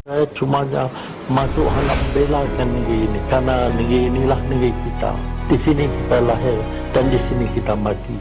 Saya cumanya masuk hendak belakan negeri ini karena negeri inilah negeri kita. Di sini kita lahir dan di sini kita mati.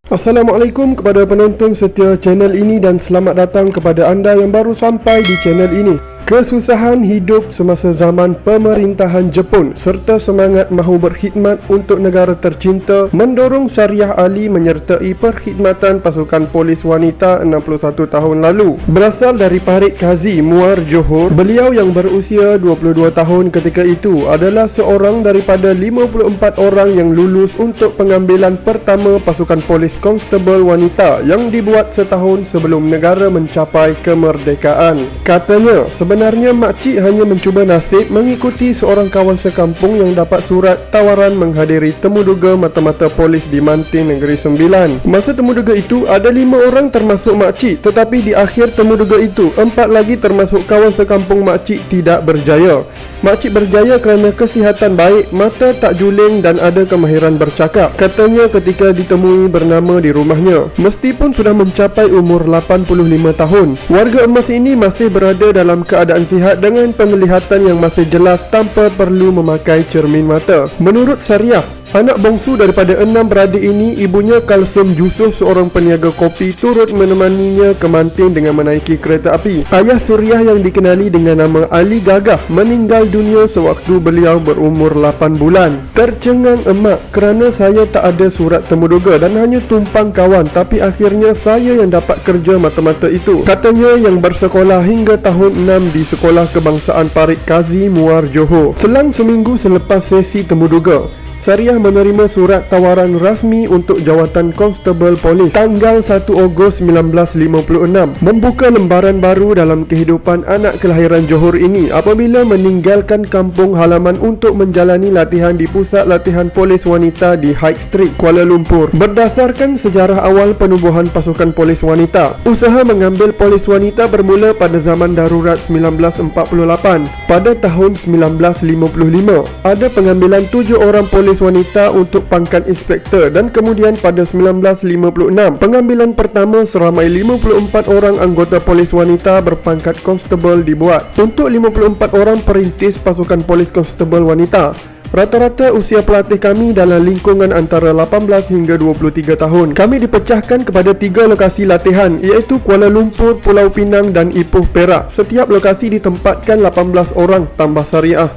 Assalamualaikum kepada penonton setia channel ini dan selamat datang kepada anda yang baru sampai di channel ini. Kesusahan hidup semasa zaman pemerintahan Jepun serta semangat mahu berkhidmat untuk negara tercinta mendorong Sariah Ali menyertai perkhidmatan pasukan polis wanita 61 tahun lalu. Berasal dari Parit Kazi, Muar, Johor, beliau yang berusia 22 tahun ketika itu adalah seorang daripada 54 orang yang lulus untuk pengambilan pertama pasukan polis konstebel wanita yang dibuat setahun sebelum negara mencapai kemerdekaan. Katanya, sebenarnya makcik hanya mencuba nasib mengikuti seorang kawan sekampung yang dapat surat tawaran menghadiri temuduga mata-mata polis di Mantin Negeri Sembilan. Masa temuduga itu ada 5 orang termasuk makcik, tetapi di akhir temuduga itu 4 lagi termasuk kawan sekampung makcik tidak berjaya. Makcik berjaya kerana kesihatan baik, mata tak juling dan ada kemahiran bercakap. Katanya ketika ditemui bernama di rumahnya, meskipun sudah mencapai umur 85 tahun, warga emas ini masih berada dalam keadaan sihat dengan penglihatan yang masih jelas tanpa perlu memakai cermin mata. Menurut Sariah, anak bongsu daripada 6 beradik ini, ibunya Kalsum Jusuh, seorang peniaga kopi, turut menemaninya ke Mantin dengan menaiki kereta api. Ayah Suriah yang dikenali dengan nama Ali Gagah meninggal dunia sewaktu beliau berumur 8 bulan. Tercengang emak kerana saya tak ada surat temuduga dan hanya tumpang kawan, tapi akhirnya saya yang dapat kerja mata-mata itu. Katanya yang bersekolah hingga tahun 6 di Sekolah Kebangsaan Parit Kazi, Muar, Johor. Selang seminggu selepas sesi temuduga, Sariah menerima surat tawaran rasmi untuk jawatan konstebel polis tanggal 1 Ogos 1956, membuka lembaran baru dalam kehidupan anak kelahiran Johor ini apabila meninggalkan kampung halaman untuk menjalani latihan di pusat latihan polis wanita di High Street, Kuala Lumpur. Berdasarkan sejarah awal penubuhan pasukan polis wanita, usaha mengambil polis wanita bermula pada zaman darurat 1948. Pada tahun 1955, ada pengambilan 7 orang polis wanita untuk pangkat inspektor dan kemudian pada 1956 pengambilan pertama seramai 54 orang anggota polis wanita berpangkat konstebel dibuat. Untuk 54 orang perintis pasukan polis konstebel wanita, rata-rata usia pelatih kami dalam lingkungan antara 18 hingga 23 tahun. Kami dipecahkan kepada 3 lokasi latihan, iaitu Kuala Lumpur, Pulau Pinang dan Ipoh, Perak. Setiap lokasi ditempatkan 18 orang tambah Sariah.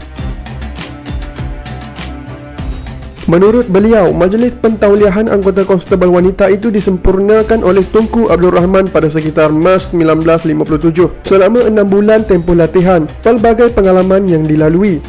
Menurut beliau, majlis pentauliahan anggota konstebel wanita itu disempurnakan oleh Tunku Abdul Rahman pada sekitar Mac 1957. Selama 6 bulan tempoh latihan, pelbagai pengalaman yang dilalui.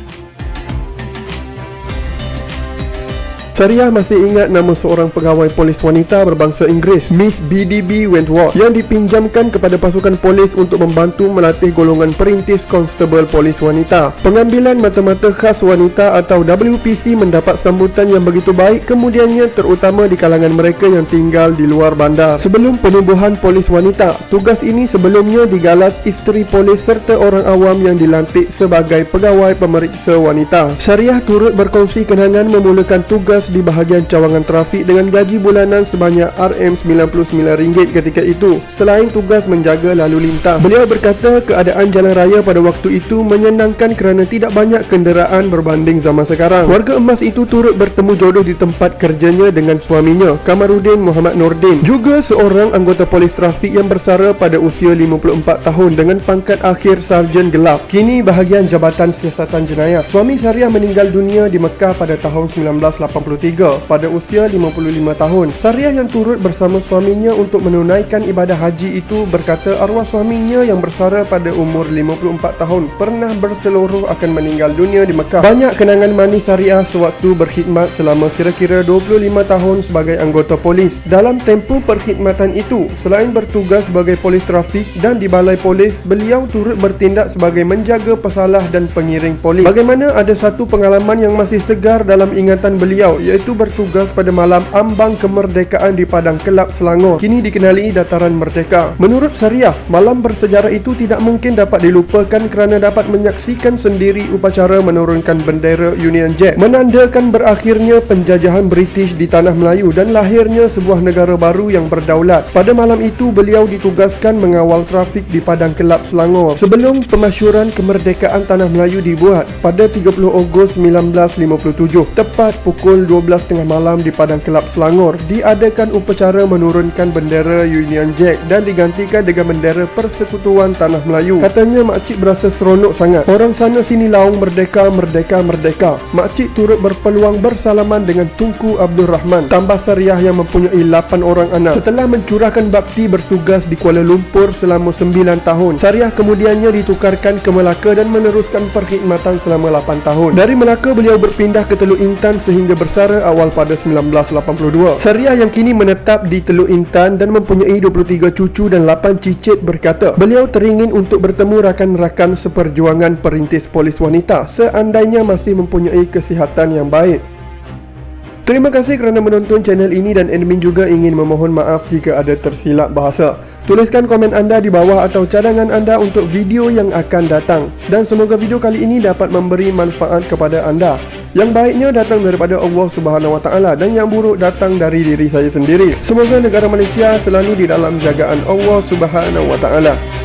Sariah masih ingat nama seorang pegawai polis wanita berbangsa Inggeris, Miss BDB Wentworth, yang dipinjamkan kepada pasukan polis untuk membantu melatih golongan perintis konstebel polis wanita. Pengambilan mata-mata khas wanita atau WPC mendapat sambutan yang begitu baik, kemudiannya terutama di kalangan mereka yang tinggal di luar bandar. Sebelum penubuhan polis wanita, tugas ini sebelumnya digalas isteri polis serta orang awam yang dilantik sebagai pegawai pemeriksa wanita. Sariah turut berkongsi kenangan memulakan tugas di bahagian cawangan trafik dengan gaji bulanan sebanyak RM99 ketika itu, selain tugas menjaga lalu lintas. Beliau berkata keadaan jalan raya pada waktu itu menyenangkan kerana tidak banyak kenderaan berbanding zaman sekarang. Warga emas itu turut bertemu jodoh di tempat kerjanya dengan suaminya, Kamaruddin Muhammad Nordin, juga seorang anggota polis trafik yang bersara pada usia 54 tahun dengan pangkat akhir sarjan gelap, kini bahagian Jabatan Siasatan Jenayah. Suami Sariah meninggal dunia di Mekah pada tahun 1983 pada usia 55 tahun. Sariah yang turut bersama suaminya untuk menunaikan ibadah haji itu berkata arwah suaminya yang bersara pada umur 54 tahun pernah berseluruh akan meninggal dunia di Mekah. Banyak kenangan manis Sariah sewaktu berkhidmat selama kira-kira 25 tahun sebagai anggota polis. Dalam tempoh perkhidmatan itu, selain bertugas sebagai polis trafik dan di balai polis, beliau turut bertindak sebagai menjaga pesalah dan pengiring polis. Bagaimana ada satu pengalaman yang masih segar dalam ingatan beliau, iaitu bertugas pada malam ambang kemerdekaan di Padang Kelab Selangor, kini dikenali Dataran Merdeka. Menurut Syariah, malam bersejarah itu tidak mungkin dapat dilupakan kerana dapat menyaksikan sendiri upacara menurunkan bendera Union Jack, menandakan berakhirnya penjajahan British di Tanah Melayu dan lahirnya sebuah negara baru yang berdaulat. Pada malam itu, beliau ditugaskan mengawal trafik di Padang Kelab Selangor. Sebelum pemasyuran kemerdekaan Tanah Melayu dibuat pada 30 Ogos 1957, tepat pukul 12.30 malam di Padang Kelab Selangor, diadakan upacara menurunkan bendera Union Jack dan digantikan dengan bendera Persekutuan Tanah Melayu. Katanya makcik berasa seronok sangat. Orang sana sini laung merdeka, merdeka, merdeka. Makcik turut berpeluang bersalaman dengan Tunku Abdul Rahman, tambah Syariah yang mempunyai 8 orang anak. Setelah mencurahkan bakti bertugas di Kuala Lumpur selama 9 tahun, Syariah kemudiannya ditukarkan ke Melaka dan meneruskan perkhidmatan selama 8 tahun. Dari Melaka, beliau berpindah ke Teluk Intan sehingga bersara awal pada 1982. Syariah yang kini menetap di Teluk Intan dan mempunyai 23 cucu dan 8 cicit berkata, beliau teringin untuk bertemu rakan-rakan seperjuangan perintis polis wanita seandainya masih mempunyai kesihatan yang baik. Terima kasih kerana menonton channel ini dan admin juga ingin memohon maaf jika ada tersilap bahasa. Tuliskan komen anda di bawah atau cadangan anda untuk video yang akan datang. Dan semoga video kali ini dapat memberi manfaat kepada anda. Yang baiknya datang daripada Allah Subhanahu Wa Taala dan yang buruk datang dari diri saya sendiri. Semoga negara Malaysia selalu di dalam jagaan Allah Subhanahu Wa Taala.